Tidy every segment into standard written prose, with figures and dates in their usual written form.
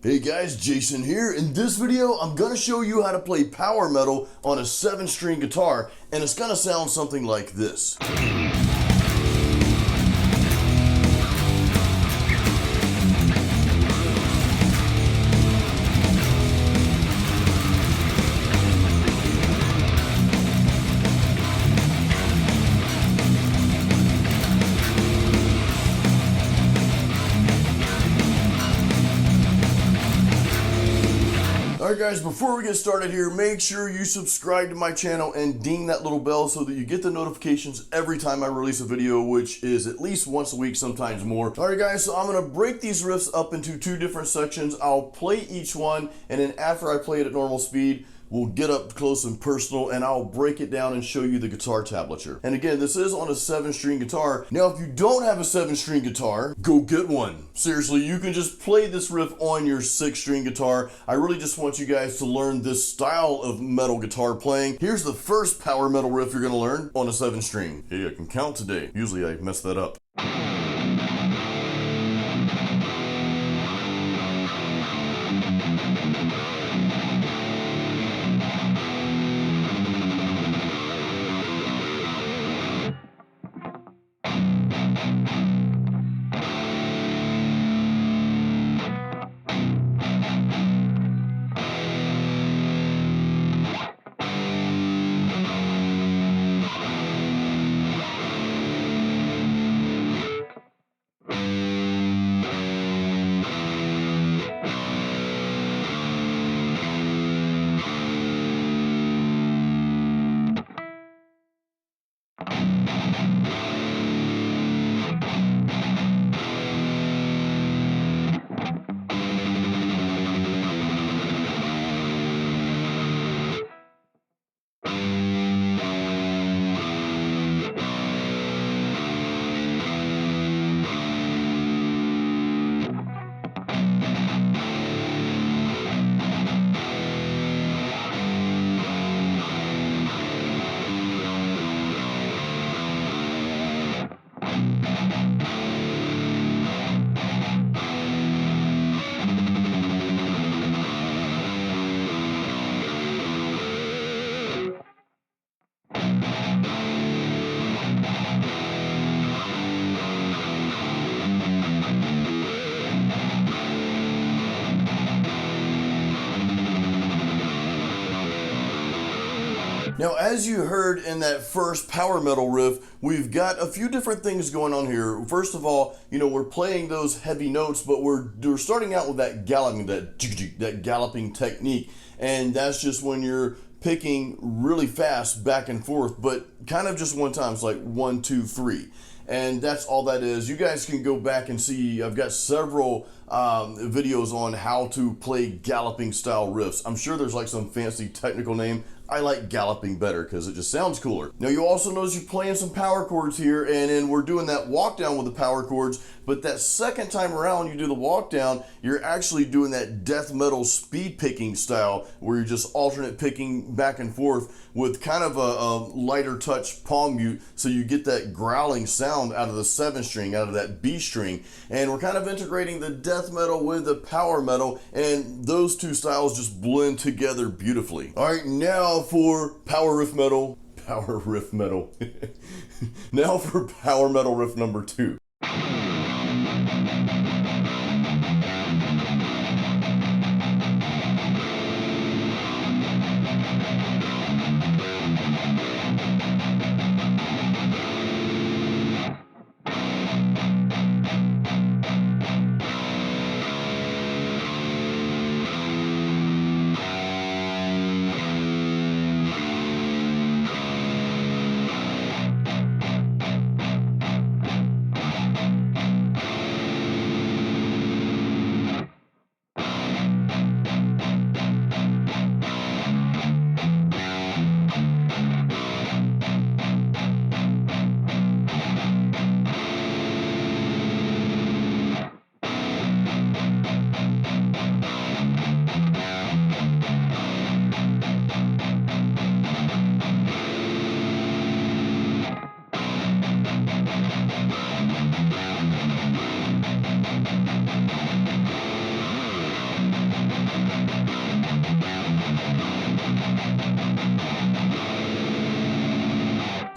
Hey guys, Jason here. In this video, I'm gonna show you how to play power metal on a 7-string guitar, and it's gonna sound something like this. Alright guys, before we get started here, make sure you subscribe to my channel and ding that little bell so that you get the notifications every time I release a video, which is at least once a week, sometimes more. Alright guys, so I'm going to break these riffs up into 2 different sections. I'll play each one, and then after I play it at normal speed, we'll get up close and personal and I'll break it down and show you the guitar tablature. And again, this is on a 7-string guitar. Now, if you don't have a 7-string guitar, go get one. Seriously, you can just play this riff on your 6-string guitar. I really just want you guys to learn this style of metal guitar playing. Here's the first power metal riff you're gonna learn on a 7-string. Hey, I can count today. Usually I mess that up. Now, as you heard in that first power metal riff, we've got a few different things going on here. First of all, we're playing those heavy notes, but we're starting out with that galloping, that galloping technique. And that's just when you're picking really fast back and forth, but kind of just one time. It's like 1, 2, 3. And that's all that is. You guys can go back and see, I've got several videos on how to play galloping style riffs. I'm sure there's like some fancy technical name. I like galloping better because it just sounds cooler. Now, you also notice you're playing some power chords here, and then we're doing that walk down with the power chords, but that second time around you do the walk down, you're actually doing that death metal speed picking style where you're just alternate picking back and forth with kind of a lighter touch palm mute, so you get that growling sound out of the 7-string, out of that B string. And we're kind of integrating the death metal with the power metal, and those two styles just blend together beautifully. All right, now for power riff metal. Now for power metal riff number 2.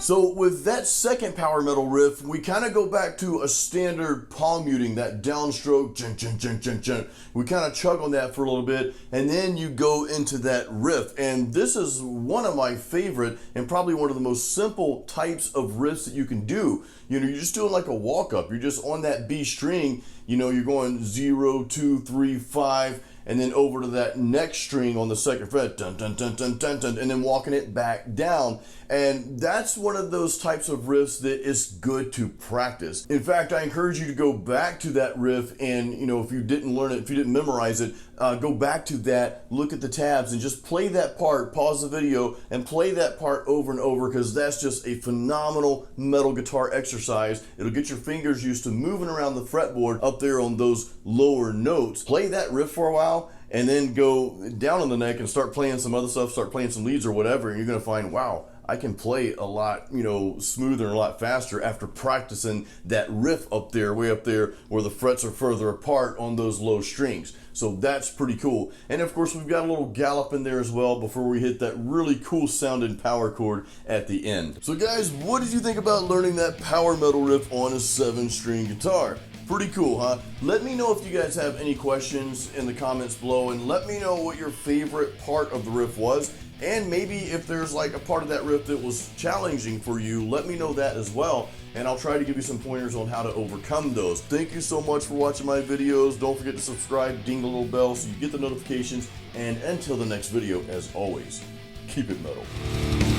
So with that second power metal riff, we kind of go back to a standard palm muting, that downstroke, chun, chun, chun, chun, chun. We kind of chug on that for a little bit, and then you go into that riff. And this is one of my favorite and probably one of the most simple types of riffs that you can do. You know, you're just doing like a walk up. You're just on that B string, you know, you're going 0, 2, 3, 5, and then over to that next string on the second fret, dun, dun, dun, dun, dun, dun, and then walking it back down. And that's one of those types of riffs that is good to practice. In fact, I encourage you to go back to that riff, and you know, if you didn't learn it, if you didn't memorize it, go back to that, look at the tabs, and just play that part, pause the video, and play that part over and over, because that's just a phenomenal metal guitar exercise. It'll get your fingers used to moving around the fretboard up there on those lower notes. Play that riff for a while, and then go down on the neck and start playing some other stuff, start playing some leads or whatever, and you're gonna find, wow, I can play a lot, you know, smoother and a lot faster after practicing that riff up there, way up there, where the frets are further apart on those low strings. So that's pretty cool. And of course, we've got a little gallop in there as well before we hit that really cool sounding power chord at the end. So guys, what did you think about learning that power metal riff on a 7-string guitar? Pretty cool, huh? Let me know if you guys have any questions in the comments below, and let me know what your favorite part of the riff was. And maybe if there's like a part of that riff that was challenging for you, let me know that as well, and I'll try to give you some pointers on how to overcome those. Thank you so much for watching my videos. Don't forget to subscribe, ding the little bell so you get the notifications, and until the next video, as always, keep it metal.